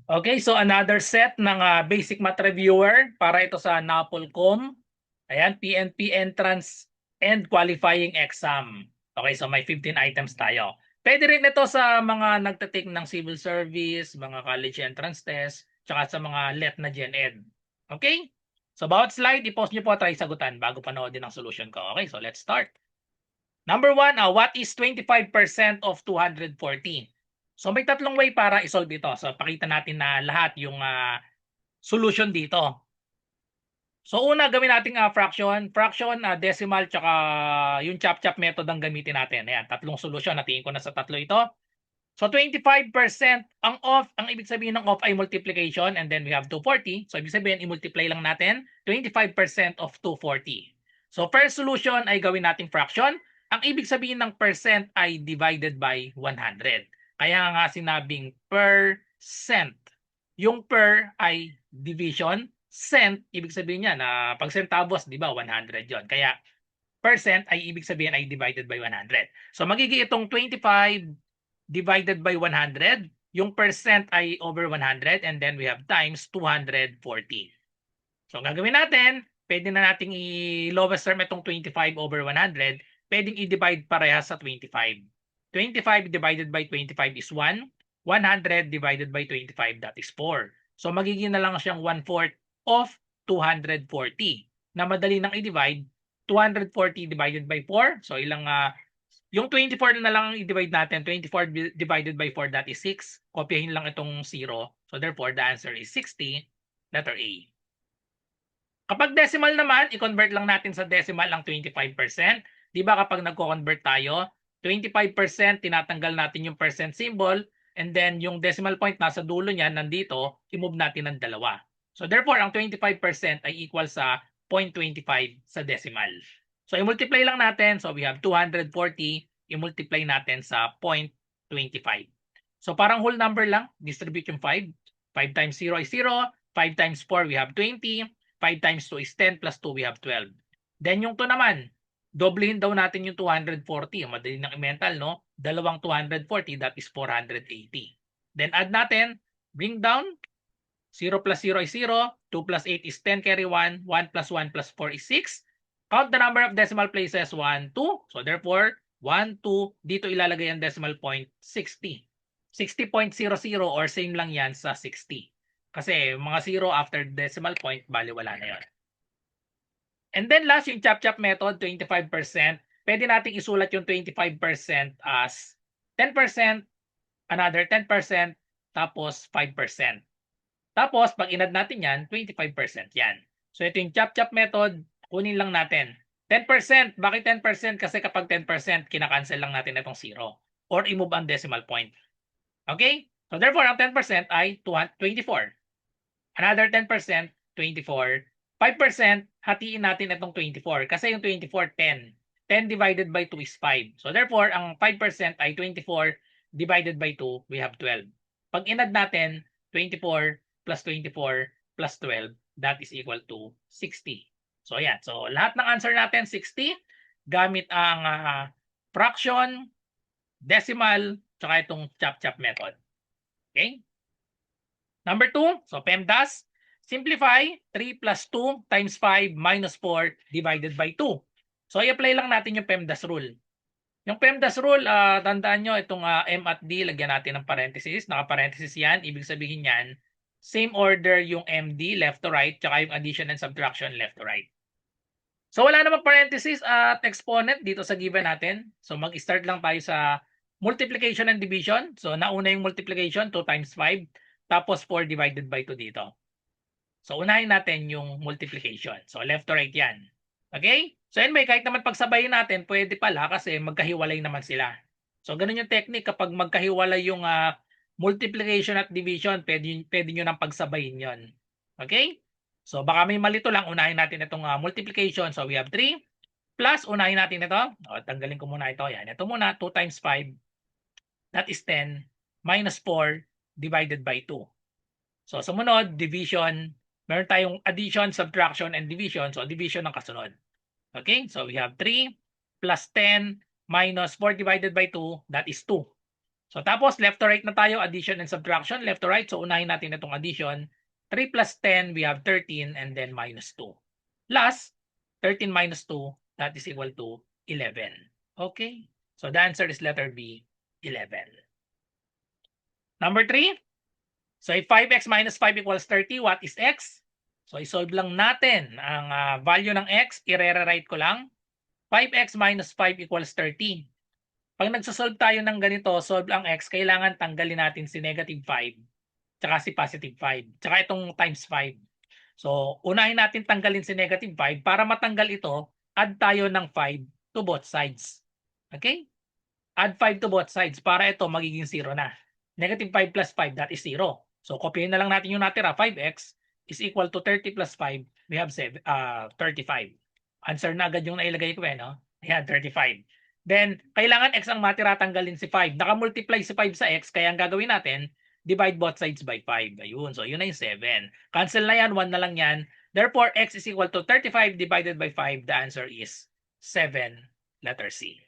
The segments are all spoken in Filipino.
Okay, so another set ng basic math reviewer para ito sa NAPOLCOM. Ayan, PNP entrance and qualifying exam. Okay, so may 15 items tayo. Pwede rin ito sa mga nagtatake ng civil service, mga college entrance test, tsaka sa mga LET na Gen Ed. Okay? So bawat slide, i-post nyo po, try sagutan bago panoodin ang solution ko. Okay, so let's start. Number 1, what is 25% of 240? So may tatlong way para isolve ito. So pakita natin na lahat yung solution dito. So una gawin nating fraction, decimal tsaka yung chop-chop method ang gamitin natin. Ayan, tatlong solusyon. Natingin ko na sa tatlo ito. So 25% ang ibig sabihin ng off ay multiplication and then we have 240. So ibig sabihin i-multiply lang natin 25% of 240. So first solution ay gawin nating fraction. Ang ibig sabihin ng percent ay divided by 100. Kaya nga sinabing percent. Yung per ay division, cent ibig sabihin niya na pag centavos, 'di ba, 100 'yon. Kaya percent ay ibig sabihin ay divided by 100. So magiging itong 25 divided by 100, yung percent ay over 100 and then we have times 240. So gagawin natin, pwede na nating i-lowest term itong 25 over 100, pwedeng i-divide parehas sa 25. 25 divided by 25 is 1, 100 divided by 25, that is 4. So magiging na lang siyang 1/4 of 240 na madali nang i-divide. 240 divided by 4, so ilang yung 24 na lang i-divide natin. 24 divided by 4, that is 6. Kopyahin lang itong 0. So therefore, the answer is 60, letter A. Kapag decimal naman, i-convert lang natin sa decimal ang 25%. Di ba kapag nagko-convert tayo, 25% tinatanggal natin yung percent symbol and then yung decimal point nasa dulo niya nandito, i-move natin ng dalawa. So therefore, ang 25% ay equal sa 0.25 sa decimal. So i-multiply lang natin. So we have 240, i-multiply natin sa 0.25. So parang whole number lang, distribute yung 5. 5 times 0 is 0. 5 times 4, we have 20. 5 times 2 is 10 plus 2, we have 12. Then yung 2 naman, doblehin daw natin yung 240. Madali ng i-mental, no? Dalawang 240, that is 480. Then add natin, bring down, 0 plus 0 is 0, 2 plus 8 is 10, carry 1, 1 plus 1 plus 4 is 6. Count the number of decimal places, 1, 2. So therefore, 1, 2, dito ilalagay ang decimal point, 60. 60.00 or same lang yan sa 60. Kasi mga 0 after decimal point, bali wala na yun. And then last, yung chop-chop method, 25%. Pwede nating isulat yung 25% as 10%, another 10%, tapos 5%. Tapos, pag inad natin yan, 25% yan. So ito yung chop-chop method, kunin lang natin. 10%, bakit 10%? Kasi kapag 10%, kinakancel lang natin itong 0. Or i-move ang decimal point. Okay? So therefore, ang 10% ay 24. Another 10%, 24. 5%, hatiin natin itong 24. Kasi yung 24, 10. 10 divided by 2 is 5. So therefore, ang 5% ay 24 divided by 2, we have 12. Pag inad natin, 24 plus 24 plus 12, that is equal to 60. So ayan. So lahat ng answer natin, 60. Gamit ang fraction, decimal, tsaka itong chop-chop method. Okay? Number 2, so PEMDAS. Simplify, 3 plus 2 times 5 minus 4 divided by 2. So i-apply lang natin yung PEMDAS rule. Yung PEMDAS rule, tandaan nyo, itong M at D, lagyan natin ng parenthesis. Naka-parenthesis yan. Ibig sabihin yan, same order yung MD, left to right, tsaka yung addition and subtraction, left to right. So wala namang parenthesis at exponent dito sa given natin. So mag-start lang tayo sa multiplication and division. So nauna yung multiplication, 2 times 5. Tapos 4 divided by 2 dito. So unahin natin yung multiplication. So left to right yan. Okay? So anyway, kahit naman pagsabayin natin, pwede pala kasi magkahiwalay naman sila. So ganun yung technique. Kapag magkahiwalay yung multiplication at division, pwede nyo nang pagsabayin yon. Okay? So baka may malito lang. Unahin natin itong multiplication. So we have 3 plus, unahin natin ito. O, tanggalin ko muna ito. Yan. Ito muna, 2 times 5. That is 10 minus 4 divided by 2. So sumunod, division. Meron tayong addition, subtraction, and division. So division ang kasunod. Okay? So we have 3 plus 10 minus 4 divided by 2. That is 2. So tapos left to right na tayo, addition and subtraction, left to right. So unahin natin itong addition. 3 plus 10, we have 13 and then minus 2. Last, 13 minus 2, that is equal to 11. Okay? So the answer is letter B, 11. Number 3. So if 5x minus 5 equals 30, what is x? So isolve lang natin ang value ng x, i-rewrite ko lang. 5x minus 5 equals 30. Pag nagsosolve tayo ng ganito, solve ang x, kailangan tanggalin natin si negative 5 tsaka si positive 5, tsaka itong times 5. So, unahin natin tanggalin si negative 5. Para matanggal ito, add tayo ng 5 to both sides. Okay? Add 5 to both sides para ito magiging 0 na. Negative 5 plus 5, that is 0. So, copyin na lang natin yung natira. 5x is equal to 30 plus 5. We have 35. Answer na agad yung nailagay ko no? Ayan, 35. Then, kailangan x ang matira, tanggalin si 5. Naka-multiply si 5 sa x, kaya ang gagawin natin, divide both sides by 5. Ayun, so yun na yung 7. Cancel na yan, 1 na lang yan. Therefore, x is equal to 35 divided by 5. The answer is 7, letter C.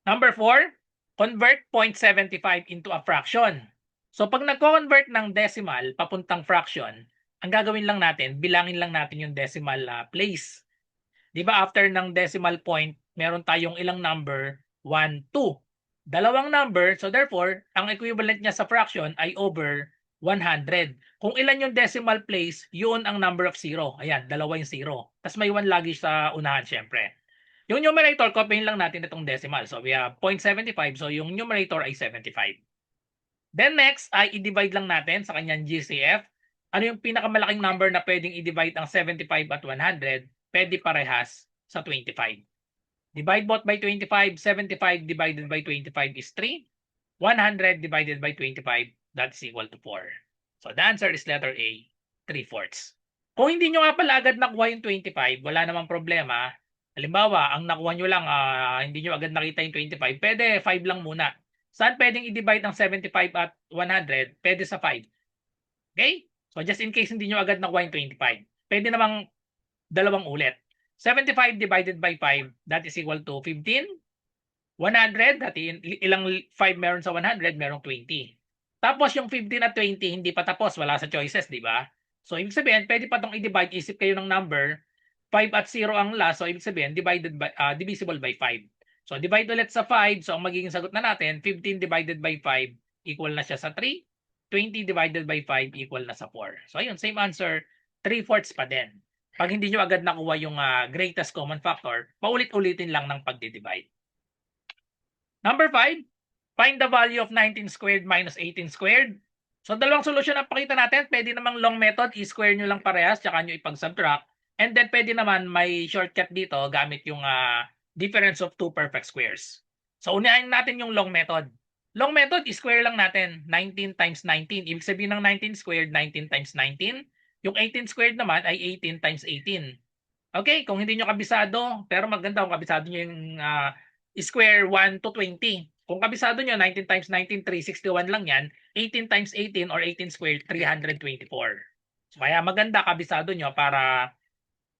Number 4, convert 0.75 into a fraction. So pag nagko-convert ng decimal papuntang fraction, ang gagawin lang natin, bilangin lang natin yung decimal place. Di ba after ng decimal point, meron tayong ilang number? 1, 2. Dalawang number, so therefore, ang equivalent niya sa fraction ay over 100. Kung ilan yung decimal place, yun ang number of 0. Ayan, dalawa yung 0. Tapos may 1 lagi sa unahan syempre. Yung numerator, copyin lang natin itong decimal. So we have 0.75. So yung numerator ay 75. Then next ay i-divide lang natin sa kanyang GCF. Ano yung pinakamalaking number na pwedeng i-divide ang 75 at 100? Pwede parehas sa 25. Divide both by 25. 75 divided by 25 is 3. 100 divided by 25, that is equal to 4. So the answer is letter A, 3/4. Kung hindi nyo nga pala agad nakuha yung 25, wala namang problema. Halimbawa, ang nakuha nyo lang, hindi nyo agad nakita yung 25, pwede 5 lang muna. Saan pwedeng i-divide ng 75 at 100? Pwede sa 5. Okay? So just in case hindi nyo agad nakuha yung 25, pwede namang dalawang ulit. 75 divided by 5, that is equal to 15. 100, dati ilang 5 meron sa 100, merong 20. Tapos yung 15 at 20, hindi pa tapos, wala sa choices, di ba? So ibig sabihin, pwede pa itong i-divide, isip kayo ng number, 5 at 0 ang last, so ibig sabihin, divisible by 5. So divide ulit sa 5, so ang magiging sagot na natin, 15 divided by 5, equal na siya sa 3. 20 divided by 5, equal na sa 4. So ayun, same answer, 3/4 pa din. Pag hindi nyo agad nakuha yung greatest common factor, paulit-ulitin lang ng pagdi-divide. Number 5, find the value of 19 squared minus 18 squared. So dalawang solusyon ang pakita natin. Pwede namang long method, i-square nyo lang parehas, tsaka nyo ipag-subtract. And then pwede naman may shortcut dito gamit yung difference of two perfect squares. So unahin natin yung long method. Long method, i-square lang natin. 19 times 19. Ibig sabihin ng 19 squared, 19 times 19. Yung 18 squared naman ay 18 times 18. Okay, kung hindi nyo kabisado, pero maganda kung kabisado nyo yung square 1 to 20. Kung kabisado nyo, 19 times 19, 361 lang yan. 18 times 18 or 18 squared, 324. So kaya maganda kabisado nyo para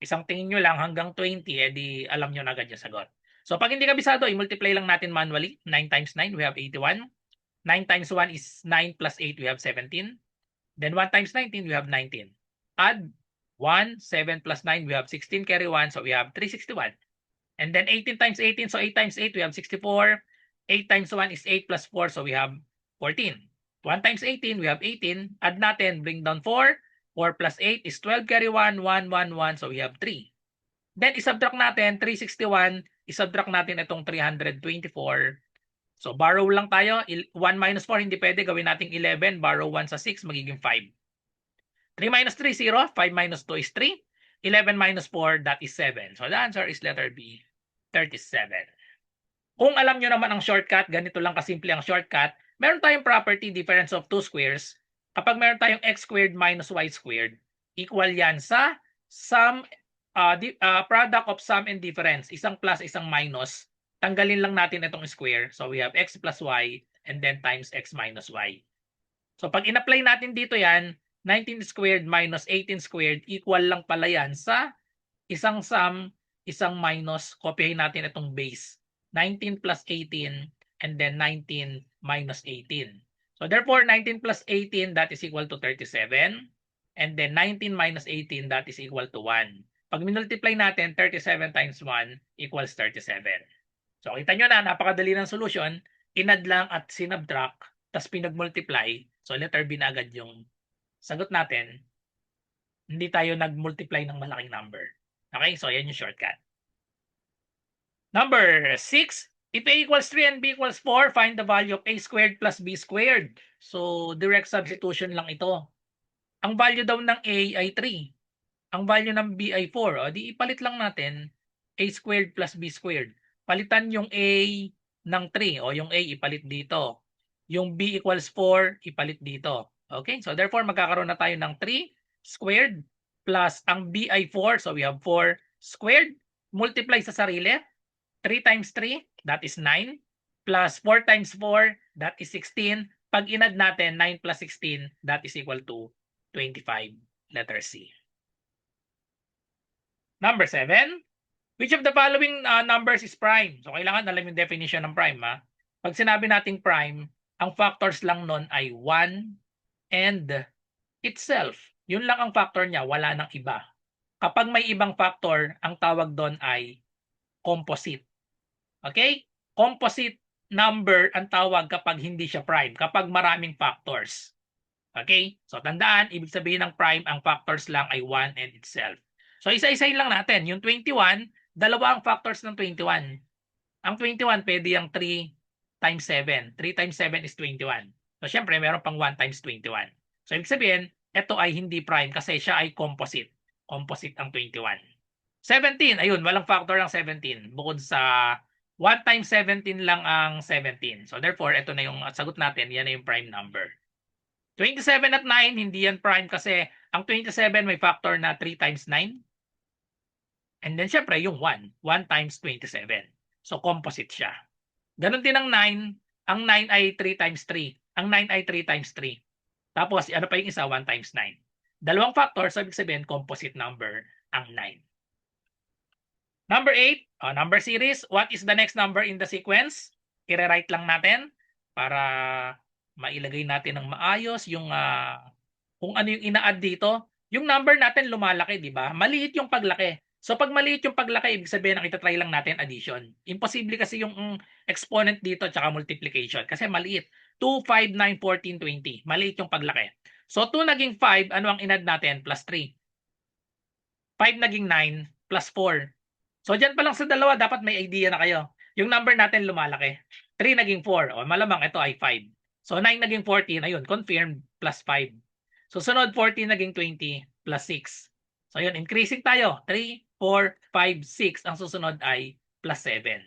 isang tingin nyo lang hanggang 20, edi alam nyo na agad yung sagot. So pag hindi kabisado, i-multiply lang natin manually. 9 times 9, we have 81. 9 times 1 is 9 plus 8, we have 17. Then 1 times 19, we have 19. Add 1, 7 plus 9, we have 16, carry 1, so we have 361. And then 18 times 18, so 8 times 8, we have 64. 8 times 1 is 8 plus 4, so we have 14. 1 times 18, we have 18. Add natin, bring down 4. 4 plus 8 is 12, carry 1, 1, 1, 1, so we have 3. Then isubtract natin, 361, isubtract natin itong 324. So borrow lang tayo, 1 minus 4, hindi pwede, gawin natin 11, borrow 1 sa 6, magiging 5. 3 minus 3, 0. 5 minus 2 is 3. 11 minus 4, that is 7. So the answer is letter B, 37. Kung alam nyo naman ang shortcut, ganito lang kasimple ang shortcut, meron tayong property difference of two squares. Kapag meron tayong x squared minus y squared, equal yan sa sum, product of sum and difference. Isang plus, isang minus. Tanggalin lang natin itong square. So we have x plus y and then times x minus y. So pag in-apply natin dito yan, 19 squared minus 18 squared, equal lang pala yan sa isang sum, isang minus. Kopyahin natin itong base. 19 plus 18 and then 19 minus 18. So therefore, 19 plus 18, that is equal to 37. And then 19 minus 18, that is equal to 1. Pag minultiply natin, 37 times 1 equals 37. So kita nyo na, napakadali ng solution. Inad lang at sinubtract, tapos pinag-multiply. So letter B na agad yung sagot natin. Hindi tayo nag-multiply ng malaking number. Okay, so yan yung shortcut. Number 6, if A equals 3 and B equals 4, find the value of A squared plus B squared. So direct substitution lang ito. Ang value daw ng A ay 3. Ang value ng B ay 4. O di ipalit lang natin A squared plus B squared. Palitan yung A ng 3 o yung A ipalit dito. Yung B equals 4 ipalit dito. Okay? So therefore magkakaroon na tayo ng 3 squared plus ang B ay 4. So we have 4 squared. Multiply sa sarili. 3 times 3, that is 9. Plus 4 times 4, that is 16. Pag inad natin, 9 plus 16, that is equal to 25. Letter C. Number 7, which of the following numbers is prime? So kailangan alam yung definition ng prime. Ha? Pag sinabi nating prime, ang factors lang nun ay 1 and itself. Yun lang ang factor niya, wala nang iba. Kapag may ibang factor, ang tawag doon ay composite. Okay? Composite number ang tawag kapag hindi siya prime, kapag maraming factors. Okay? So tandaan, ibig sabihin ng prime, ang factors lang ay 1 and itself. So isa-isahin lang natin. Yung 21, dalawa ang factors ng 21. Ang 21, pwede yung 3 times 7. 3 times 7 is 21. So syempre, meron pang 1 times 21. So ibig sabihin, ito ay hindi prime kasi siya ay composite. Composite ang 21. 17, ayun, walang factor ang 17. Bukod sa 1 times 17 lang ang 17. So therefore, ito na yung sagot natin. Yan na yung prime number. 27 at 9, hindi yan prime kasi ang 27 may factor na 3 times 9. And then syempre yung 1. 1 times 27. So composite siya. Ganon din ang 9. Ang 9 ay 3 times 3. Ang 9 ay 3 times 3. Tapos ano pa yung isa? 1 times 9. Dalawang factor, so ibig sabihin composite number ang 9. Number 8, number series. What is the next number in the sequence? I-rewrite lang natin para mailagay natin ng maayos yung kung ano yung ina-add dito. Yung number natin lumalaki, di ba? Maliit yung paglaki. So pag maliit yung paglaki, ibig sabihin ang itatry lang natin addition. Imposible kasi yung exponent dito at multiplication kasi maliit. 2, 5, 9, 14, 20. Maliit yung paglaki. So 2 naging 5, ano ang in-add natin? Plus 3. 5 naging 9 plus 4. So dyan pa lang sa dalawa, dapat may idea na kayo. Yung number natin lumalaki. 3 naging 4. O malamang ito ay 5. So 9 naging 14. Ayun, confirmed plus 5. Susunod 14 naging 20 plus 6. So yun, increasing tayo. 3, 4, 5, 6. Ang susunod ay plus 7.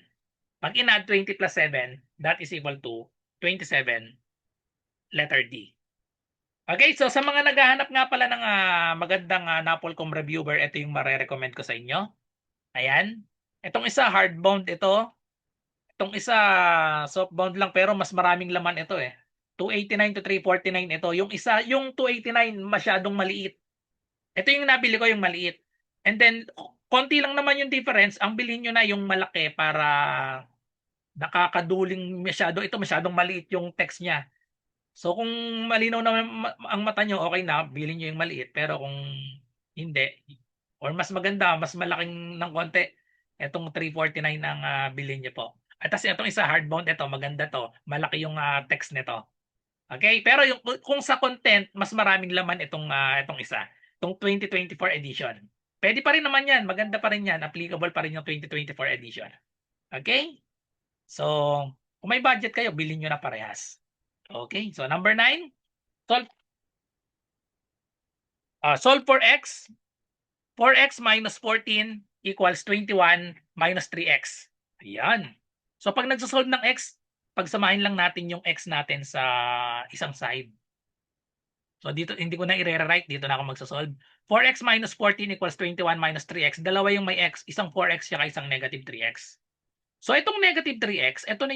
Pag in-add 20 plus 7, that is equal to 27. Letter D. Okay, so sa mga naghahanap nga pala ng magandang NAPOLCOM reviewer, ito yung mare-recommend ko sa inyo. Ayan. Itong isa hardbound ito. Itong isa softbound lang pero mas maraming laman ito eh. 289 to 349 ito. Yung isa, yung 289 masyadong maliit. Ito yung nabili ko, yung maliit. And then konti lang naman yung difference. Ang bilhin nyo na yung malaki para nakakaduling masyado. Ito masyadong maliit yung text niya. So kung malinaw na ang mata nyo, okay na, bilhin nyo yung maliit. Pero kung hindi, or mas maganda, mas malaking ng konti, itong 349 ang bilhin nyo po. At tas itong isa hardbound, ito maganda to, malaki yung text nito. Okay, pero yung kung sa content, mas maraming laman itong isa, itong 2024 edition. Pwede pa rin naman yan, maganda pa rin yan, applicable pa rin yung 2024 edition. Okay? So, kung may budget kayo, bilhin nyo na parehas. Okay, so number 9, solve for x. 4x minus 14 equals 21 minus 3x. Ayan. So pag nagsosolve ng x, pagsamahin lang natin yung x natin sa isang side. So dito, hindi ko na i-rewrite. Dito na ako magsosolve. 4x minus 14 equals 21 minus 3x. Dalawa yung may x. Isang 4x siya isang negative 3x. So itong negative 3x, ito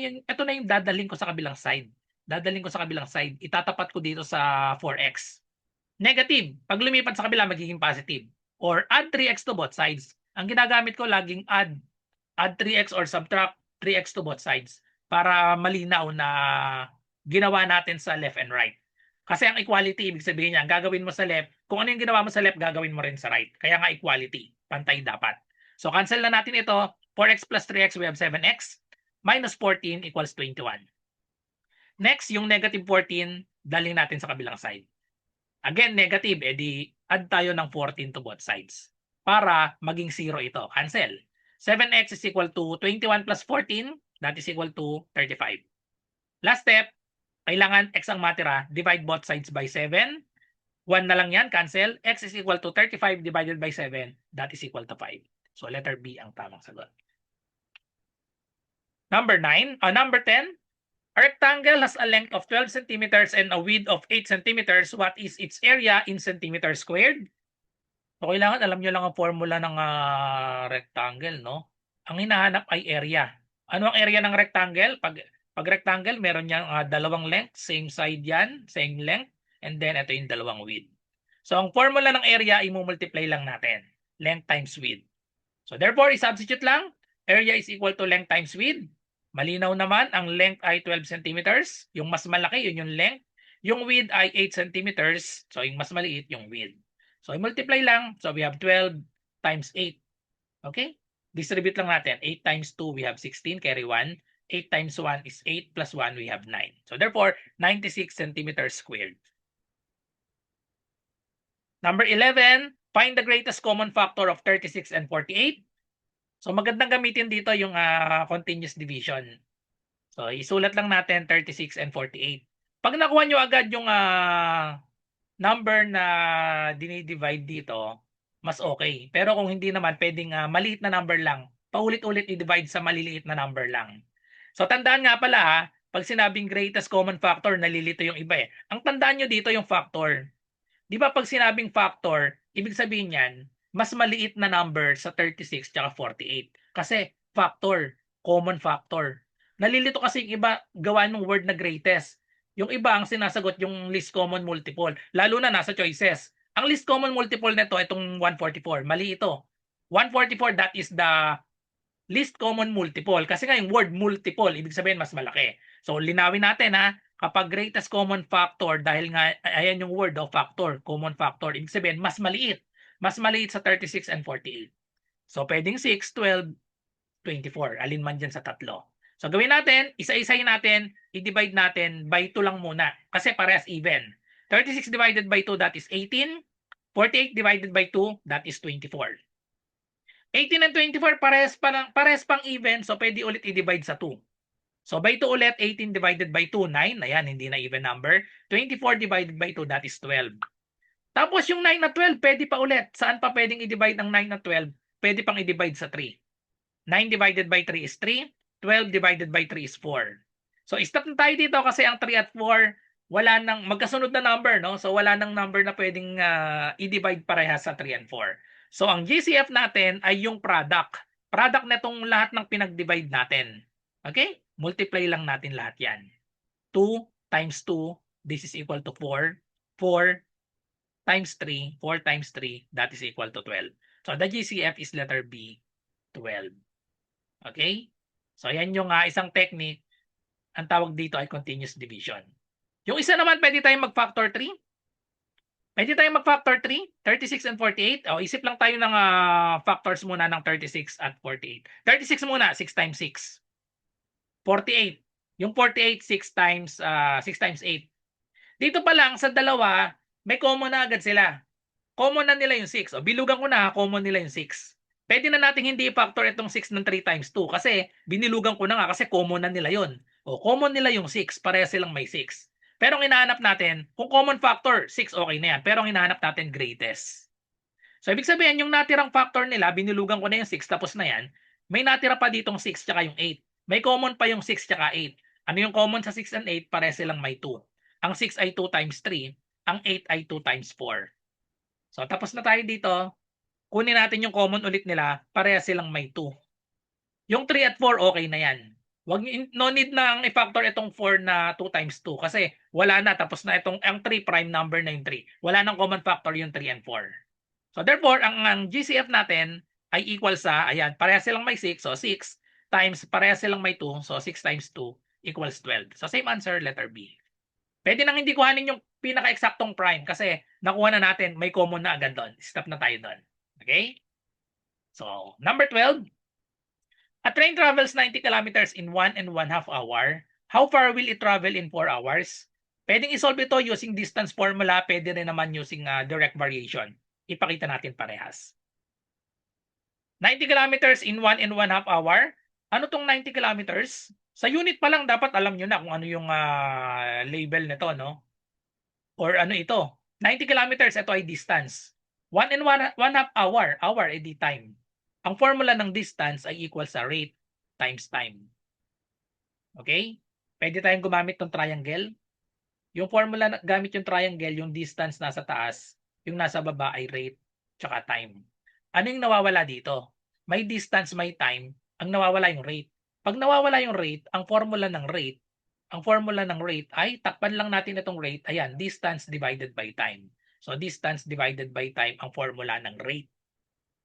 na yung dadalhin ko sa kabilang side. Dadalhin ko sa kabilang side. Itatapat ko dito sa 4x. Negative. Pag lumipat sa kabila, magiging positive. Or add 3x to both sides. Ang ginagamit ko laging add 3x or subtract 3x to both sides. para malinaw na ginawa natin sa left and right. Kasi ang equality, ibig sabihin niya, gagawin mo sa left, kung ano yung ginawa mo sa left, gagawin mo rin sa right. Kaya nga equality, pantay dapat. So cancel na natin ito. 4x plus 3x, we have 7x. Minus 14 equals 21. Next, yung negative 14, daling natin sa kabilang side. Again, negative, edi add tayo ng 14 to both sides para maging 0 ito. Cancel. 7x is equal to 21 plus 14, that is equal to 35. Last step, kailangan x ang matira, divide both sides by 7. 1 na lang yan, cancel. X is equal to 35 divided by 7, that is equal to 5. So letter B ang tamang sagot. Number 10, a rectangle has a length of 12 centimeters and a width of 8 centimeters. What is its area in centimeters squared? So kailangan alam nyo lang ang formula ng rectangle, no? Ang hinahanap ay area. Ano ang area ng rectangle? Pag rectangle, meron niyang dalawang length, same side yan, same length, and then ito yung dalawang width. So ang formula ng area, i-multiply lang natin. Length times width. So therefore, i-substitute lang. Area is equal to length times width. Malinaw naman, ang length ay 12 centimeters. Yung mas malaki, yun yung length. Yung width ay 8 centimeters. So yung mas maliit, yung width. So i-multiply lang. So we have 12 times 8. Okay? Distribute lang natin. 8 times 2, we have 16, carry 1. 8 times 1 is 8 plus 1, we have 9. So therefore, 96 centimeters squared. Number 11, find the greatest common factor of 36 and 48. So magandang gamitin dito yung continuous division. So isulat lang natin 36 and 48. Pag nakuha nyo agad yung number na dinidivide dito, mas okay. Pero kung hindi naman, pwedeng maliit na number lang. Paulit-ulit i-divide sa maliliit na number lang. So tandaan nga pala pag sinabing greatest common factor, nalilito yung iba eh. Ang tandaan nyo dito yung factor. Di ba pag sinabing factor, ibig sabihin yan, mas maliit na number sa 36 at 48. Kasi factor, common factor. Nalilito kasi yung iba gawa ng word na greatest. Yung iba ang sinasagot yung least common multiple. Lalo na nasa choices. Ang least common multiple nito, itong 144. Mali ito. 144, that is the least common multiple. Kasi nga yung word multiple, ibig sabihin mas malaki. So linawin natin kapag greatest common factor, dahil nga ayan yung word factor, common factor, ibig sabihin mas maliit. Mas maliit sa 36 and 48. So pwedeng 6, 12, 24. Alin man dyan sa tatlo. So gawin natin, isa-isahin natin, i-divide natin by 2 lang muna. Kasi parehas even. 36 divided by 2, that is 18. 48 divided by 2, that is 24. 18 and 24, parehas pang even. So pwede ulit i-divide sa 2. So by 2 ulit, 18 divided by 2, 9. Ayan, hindi na even number. 24 divided by 2, that is 12. Tapos yung 9 at 12, pwede pa ulit. Saan pa pwedeng i-divide ng 9 at 12? Pwede pang i-divide sa 3. 9 divided by 3 is 3. 12 divided by 3 is 4. So stop na tayo dito kasi ang 3 at 4, wala nang magkasunod na number, no? So wala nang number na pwedeng i-divide parehas sa 3 and 4. So ang GCF natin ay yung product. Product na itong lahat ng pinag-divide natin. Okay? Multiply lang natin lahat yan. 2 times 2, this is equal to 4. 4 times 3, 4 times 3, that is equal to 12. So the GCF is letter B, 12. Okay? So yan yung isang technique. Ang tawag dito ay continuous division. Yung isa naman, pwede tayong mag-factor 3. Pwede tayong mag-factor 3, 36 and 48. O, isip lang tayo ng factors muna ng 36 at 48. 36 muna, 6 times 6. 48. Yung 48, 6 times 8. Dito pa lang, sa dalawa, may common na agad sila. Common na nila yung 6. O, bilugan ko na, common nila yung 6. Pwede na natin hindi i-factor itong 6 ng 3 times 2 kasi binilugan ko na nga kasi common na nila yon. O, common nila yung 6, pareha silang may 6. Pero ang hinahanap natin, kung common factor, 6 okay na yan. Pero ang hinahanap natin, greatest. So, ibig sabihin, yung natirang factor nila, binilugan ko na yung 6, tapos na yan. May natira pa ditong 6 tsaka yung 8. May common pa yung 6 tsaka 8. Ano yung common sa 6 and 8? Pareha silang may 2. Ang 6 ay 2 times 3. Ang 8 ay 2 times 4. So, tapos na tayo dito. Kunin natin yung common ulit nila, pareha silang may 2. Yung 3 at 4, okay na yan. No need na i-factor itong 4 na 2 times 2 kasi wala na, tapos na itong ang 3 prime number na yung 3. Wala nang common factor yung 3 and 4. So therefore, ang GCF natin ay equal sa, ayan, pareha silang may 6. So 6 times, parehas silang may 2. So 6 times 2 equals 12. So same answer, letter B. Pwede nang hindi kuhanin yung pinaka-eksaktong prime kasi nakuha na natin, may common na agad doon. Stop na tayo doon. Okay? So, number 12. A train travels 90 kilometers in 1.5 hour. How far will it travel in 4 hours? Pwedeng isolve ito using distance formula. Pwede rin naman using direct variation. Ipakita natin parehas. 90 kilometers in 1.5 hour. Ano tong 90 kilometers? Sa unit pa lang dapat alam nyo na kung ano yung label nito, no? Or ano ito? 90 kilometers, ito ay distance. 1.5 hour. Hour ay di time. Ang formula ng distance ay equal sa rate times time. Okay? Pwede tayong gumamit ng triangle. Yung formula gamit yung triangle, yung distance nasa taas, yung nasa baba ay rate tsaka time. Ano yung nawawala dito? May distance, may time, ang nawawala yung rate. Pag nawawala yung rate, ang formula ng rate ay takpan lang natin itong rate. Ayan, distance divided by time. So distance divided by time ang formula ng rate.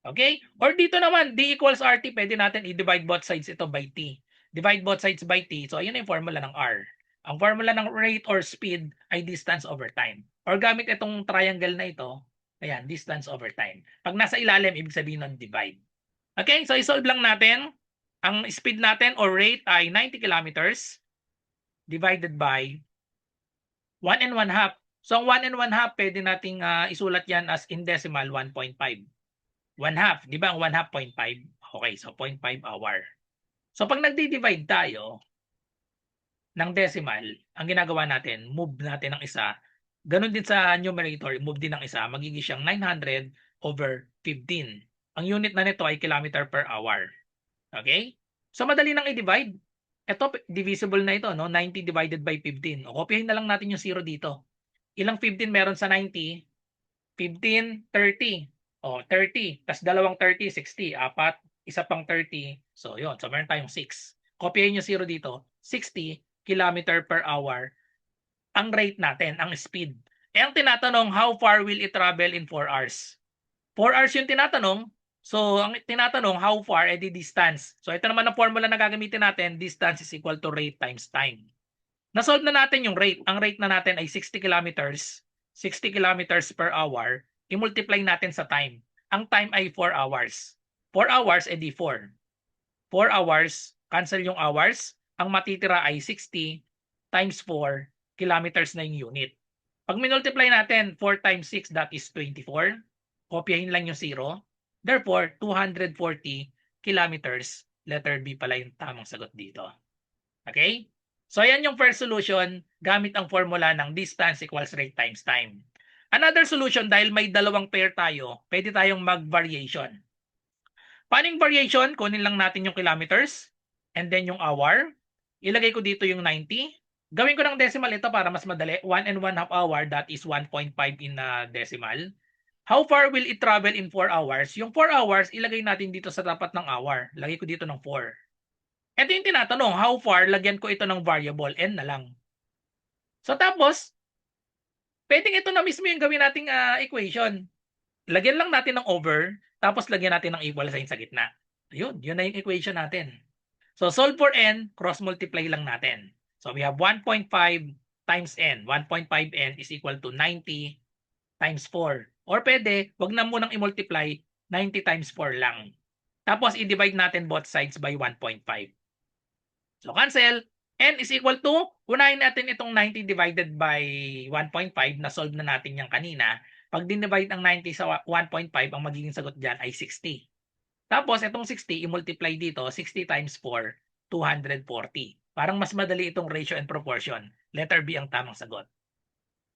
Okay? Or dito naman, D equals RT, pwede natin i-divide both sides ito by T. Divide both sides by T. So, ayun yung formula ng R. Ang formula ng rate or speed ay distance over time. Or gamit itong triangle na ito, ayan, distance over time. Pag nasa ilalim, ibig sabihin ng divide. Okay? So, isolve lang natin. Ang speed natin or rate ay 90 kilometers divided by 1.5. So, ang 1.5, pwede nating isulat yan as in decimal 1.5. 1/2, di ba? Ang 1/2, 0.5. Okay, so 0.5 hour. So pag nagdi-divide tayo ng decimal, ang ginagawa natin, move natin ng isa. Ganun din sa numerator, move din ng isa. Magiging siyang 900 over 15. Ang unit na nito ay kilometer per hour. Okay? So madali nang i-divide. Ito, divisible na ito, no? 90 divided by 15. O, kopyahin na lang natin yung 0 dito. Ilang 15 meron sa 90? 15, 30. O, 30. Tapos dalawang 30, 60. Apat, isa pang 30. So, yun. So, meron tayong 6. Kopyahin nyo 0 dito. 60 kilometer per hour ang rate natin, ang speed. Eh, ang tinatanong, how far will it travel in 4 hours? 4 hours yung tinatanong. So, ang tinatanong, how far, eh di distance. So, ito naman ang formula na gagamitin natin. Distance is equal to rate times time. Nasolve na natin yung rate. Ang rate na natin ay 60 kilometers. 60 kilometers per hour. I-multiply natin sa time. Ang time ay 4 hours. 4 hours, edi 4. 4 hours, cancel yung hours. Ang matitira ay 60 times 4 kilometers na yung unit. Pag minultiply natin, 4 times 6, that is 24. Kopyahin lang yung 0. Therefore, 240 kilometers. Letter B pala yung tamang sagot dito. Okay? So, ayan yung first solution gamit ang formula ng distance equals rate times time. Another solution, dahil may dalawang pair tayo, pwede tayong mag-variation. Paano yung variation? Kunin lang natin yung kilometers and then yung hour. Ilagay ko dito yung 90. Gawin ko ng decimal ito para mas madali. 1.5 hour, that is 1.5 in decimal. How far will it travel in 4 hours? Yung 4 hours, ilagay natin dito sa tapat ng hour. Lagay ko dito ng 4. Ito yung tinatanong, how far, lagyan ko ito ng variable, n na lang. So tapos, pwedeng ito na mismo yung gawin nating equation. Lagyan lang natin ng over, tapos lagyan natin ng equal sign sa gitna. Yun na yung equation natin. So solve for n, cross-multiply lang natin. So we have 1.5 times n. 1.5n is equal to 90 times 4. Or pwede, wag na munang i-multiply, 90 times 4 lang. Tapos i-divide natin both sides by 1.5. So cancel. N is equal to, unahin natin itong 90 divided by 1.5 na solve na natin yan kanina. Pag dinivide ang 90 sa 1.5, ang magiging sagot dyan ay 60. Tapos itong 60, i-multiply dito, 60 times 4, 240. Parang mas madali itong ratio and proportion. Letter B ang tamang sagot.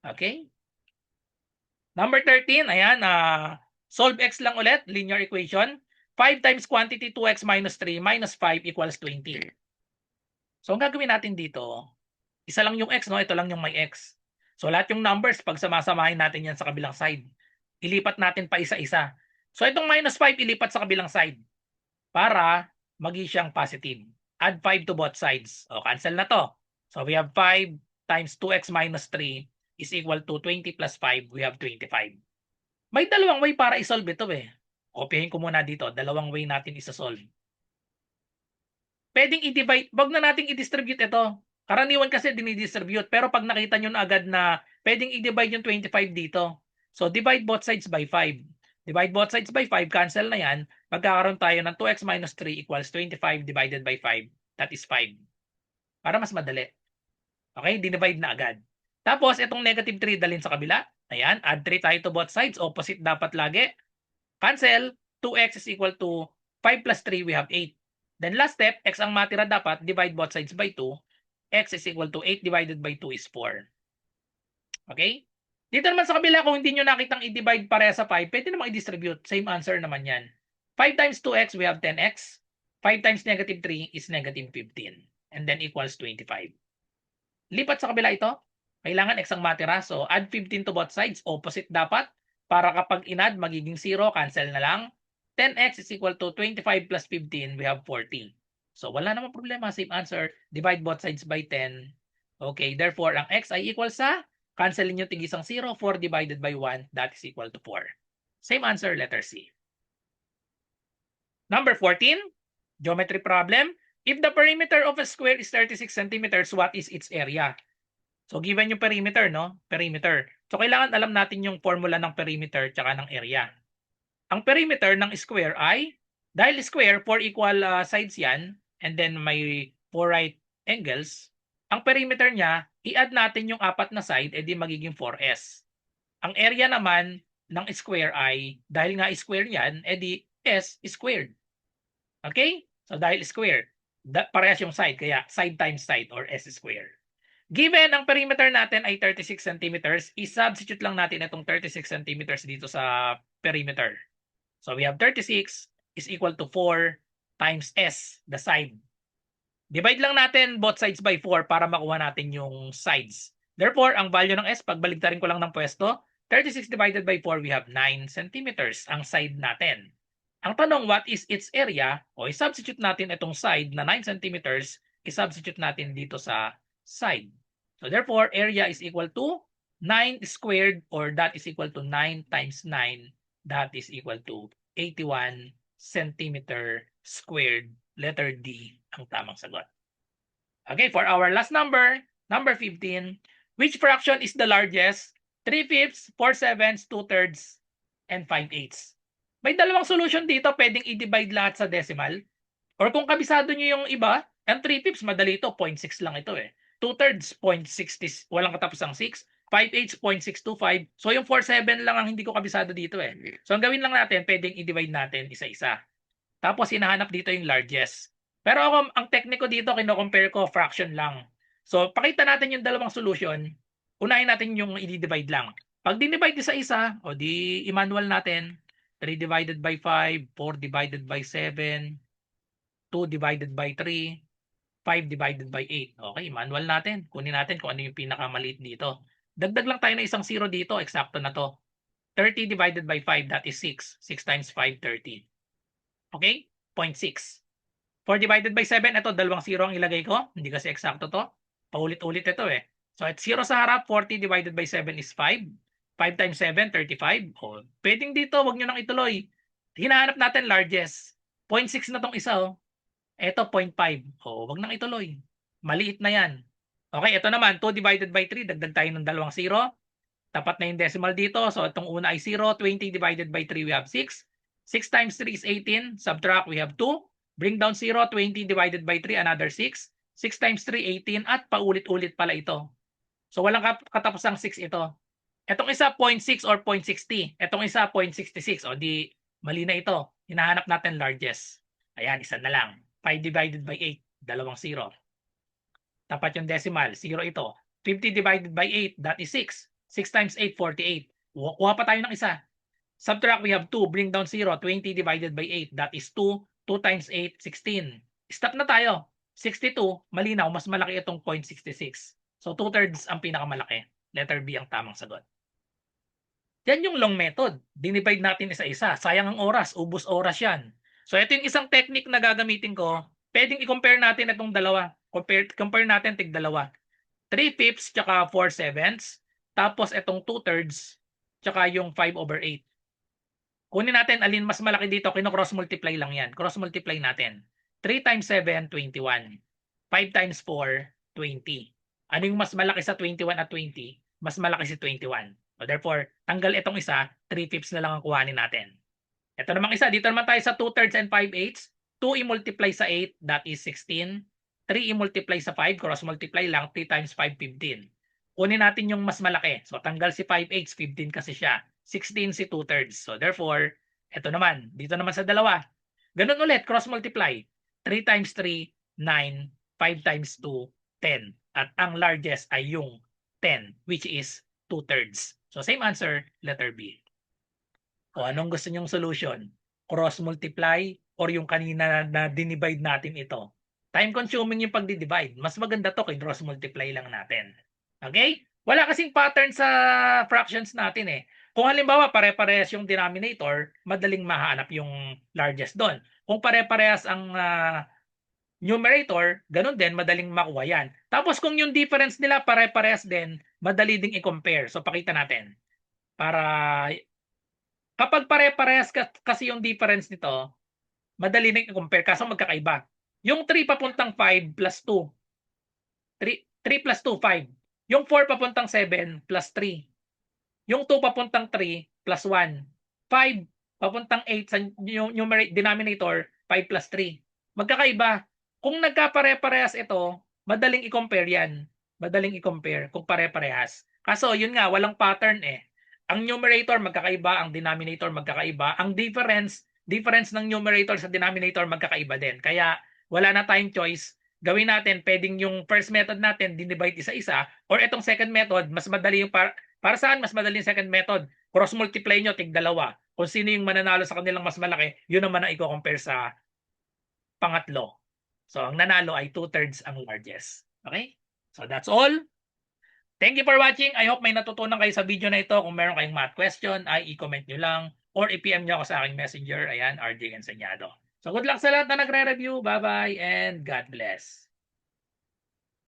Okay? Number 13, ayan, solve x lang ulit, linear equation. 5 times quantity 2x minus 3 minus 5 equals 20. So, ang gagawin natin dito, isa lang yung x, no? Ito lang yung may x. So, lahat yung numbers, pag samasamahin natin yan sa kabilang side, ilipat natin pa isa-isa. So, itong minus 5, ilipat sa kabilang side para maging siyang positive. Add 5 to both sides. O, cancel na to. So, we have 5 times 2x minus 3 is equal to 20 plus 5. We have 25. May dalawang way para isolve ito eh. Kopyahin ko muna dito. Dalawang way natin isa-solve. pwedeng i-divide, wag na nating i-distribute ito. Karaniwan kasi dinidistribute, pero pag nakita nyo na agad na pwedeng i-divide yung 25 dito. So, divide both sides by 5. Divide both sides by 5, cancel na yan. Magkakaroon tayo ng 2x minus 3 equals 25 divided by 5. That is 5. Para mas madali. Okay, dinivide na agad. Tapos, itong negative 3 dalhin sa kabila. Ayan, add 3 tayo to both sides. Opposite dapat lagi. Cancel, 2x is equal to 5 plus 3, we have 8. Then last step, x ang matira dapat, divide both sides by 2. X is equal to 8 divided by 2 is 4. Okay? Dito naman sa kabila, kung hindi nyo nakitang i-divide pareha sa 5, pwede naman i-distribute. Same answer naman yan. 5 times 2x, we have 10x. 5 times negative 3 is negative 15. And then equals 25. Lipat sa kabila ito. Kailangan x ang matira. So, add 15 to both sides. Opposite dapat. Para kapag in-add, magiging 0. Cancel na lang. 10x is equal to 25 plus 15. We have 40. So, wala namang problema. Same answer. Divide both sides by 10. Okay, therefore, ang x ay equal sa, cancelin yung tigisang 0. 4 divided by 1. That is equal to 4. Same answer, letter C. Number 14, geometry problem. If the perimeter of a square is 36 centimeters, what is its area? So, given yung perimeter, no? Perimeter. So, kailangan alam natin yung formula ng perimeter tsaka ng area. Ang perimeter ng square ay, dahil square, 4 equal sides yan, and then may 4 right angles, ang perimeter niya, i-add natin yung 4 na side, edi magiging 4s. Ang area naman ng square ay, dahil nga square yan, edi s squared. Okay? So, dahil square, parehas yung side, kaya side times side or s squared. Given ang perimeter natin ay 36 centimeters, i-substitute lang natin itong 36 centimeters dito sa perimeter. So we have 36 is equal to 4 times s, the side. Divide lang natin both sides by 4 para makuha natin yung sides. Therefore, ang value ng s, pagbaligtarin ko lang ng pwesto, 36 divided by 4, we have 9 centimeters ang side natin. Ang tanong, what is its area? O i-substitute natin itong side na 9 centimeters, i-substitute natin dito sa side. So therefore, area is equal to 9 squared, or that is equal to 9 times 9. That is equal to 81 centimeter squared. Letter D ang tamang sagot. Okay, for our last number, number 15, which fraction is the largest? 3/5, 4/7, 2/3, and 5/8. May dalawang solution dito, pwedeng i-divide lahat sa decimal. Or kung kabisado nyo yung iba, ang 3/5, madali ito, 0.6 lang ito eh. 2/3, 0.60, walang katapusang 6. 5/8, 0.625. So yung 4/7 lang ang hindi ko kabisado dito eh. So ang gawin lang natin, pwedeng i-divide natin isa-isa. Tapos hinahanap dito yung largest. Pero ako, ang technique ko dito, kino-compare ko fraction lang. So pakita natin yung dalawang solution. Unahin natin yung i-divide lang. Pag dinivide isa-isa, o di i-manual natin, 3 divided by 5, 4 divided by 7, 2 divided by 3, 5 divided by 8. Okay, manual natin. Kunin natin kung ano yung pinakamaliit dito. Dagdag lang tayo ng isang 0 dito. Eksakto na to. 30 divided by 5, that is 6. 6 times 5, 30. Okay? 0.6. 4 divided by 7, ito, dalawang 0 ang ilagay ko. Hindi kasi eksakto to. Paulit-ulit ito eh. So, at 0 sa harap, 40 divided by 7 is 5. 5 times 7, 35. O, pwedeng dito, wag nyo nang ituloy. Hinahanap natin largest. 0.6 na tong isa oh. Ito 0.5. O, wag nang ituloy. Maliit na yan. Okay, ito naman, 2 divided by 3. Dagdag tayo ng dalawang 0. Tapat na yung decimal dito. So, itong una ay 0. 20 divided by 3, we have 6. 6 times 3 is 18. Subtract, we have 2. Bring down 0. 20 divided by 3, another 6. 6 times 3, 18. At paulit-ulit pala ito. So, walang katapusang 6 ito. Itong isa, 0.6 or 0.60. Itong isa, 0.66. O, di, mali na ito. Hinahanap natin largest. Ayan, isa na lang. 5 divided by 8, dalawang 0. Tapat yung decimal, 0 ito. 50 divided by 8, that is 6. 6 times 8, 48. Kuha pa tayo ng isa. Subtract, we have 2. Bring down 0. 20 divided by 8, that is 2. 2 times 8, 16. Stop na tayo. 62, malinaw, mas malaki itong 0.66. So 2/3 ang pinakamalaki. Letter B ang tamang sagot. Yan yung long method. Dinivide natin isa-isa. Sayang ang oras. Ubus oras yan. So ito yung isang technique na gagamitin ko. Pwedeng i-compare natin itong dalawa. Compare natin tig dalawa. 3/5 tsaka 4/7. Tapos itong 2/3 tsaka yung 5/8. Kunin natin alin mas malaki dito. Kino-cross multiply lang yan. Cross multiply natin. 3 times 7, 21. 5 times 4, 20. Ano yung mas malaki sa 21 at 20? Mas malaki si 21. So therefore, tanggal itong isa, 3/5 na lang ang kuhanin natin. Ito namang isa, dito naman tayo sa 2/3 and 5/8. 2 i-multiply sa 8, that is 16. 3 i-multiply sa 5, cross-multiply lang, 3 times 5, 15. Kunin natin yung mas malaki. So tanggal si 5/8, 15 kasi siya. 16 si 2/3. So therefore, ito naman, dito naman sa dalawa. Ganun ulit, cross-multiply. 3 times 3, 9. 5 times 2, 10. At ang largest ay yung 10, which is 2/3. So same answer, letter B. O anong gusto nyong solution? Cross-multiply or yung kanina na dinivide natin ito? Time consuming yung pagdi-divide. Mas maganda to kay cross-multiply lang natin. Okay? Wala kasing pattern sa fractions natin eh. Kung halimbawa pare-parehas yung denominator, madaling mahanap yung largest doon. Kung pare-parehas ang numerator, ganun din, madaling makuha yan. Tapos kung yung difference nila pare-parehas din, madali ding i-compare. So pakita natin. Para kapag pare-parehas kasi yung difference nito, madali na i-compare kaso magkakaiba. Yung 3 papuntang 5 plus 2. 3 plus 2, 5. Yung 4 papuntang 7 plus 3. Yung 2 papuntang 3 plus 1. 5 papuntang 8 sa denominator, 5 plus 3. Magkakaiba. Kung nagkapare-parehas ito, madaling i-compare yan. Madaling i-compare kung pare-parehas. Kaso yun nga, walang pattern eh. Ang numerator magkakaiba, ang denominator magkakaiba. Ang difference ng numerator sa denominator magkakaiba din. Kaya wala na tayong choice. Gawin natin, pwedeng yung first method natin, dinivide isa-isa, or itong second method, mas madali yung para saan mas madali yung second method? Cross-multiply nyo, tig-dalawa. Kung sino yung mananalo sa kanilang mas malaki, yun naman ang i-compare sa pangatlo. So, ang nanalo ay 2/3 ang largest. Okay? So, that's all. Thank you for watching. I hope may natutunan kayo sa video na ito. Kung meron kayong math question, ay i-comment nyo lang or i-PM nyo ako sa aking messenger. Ayan, RJ Enseñado. So, good luck sa lahat na nagre-review. Bye-bye and God bless.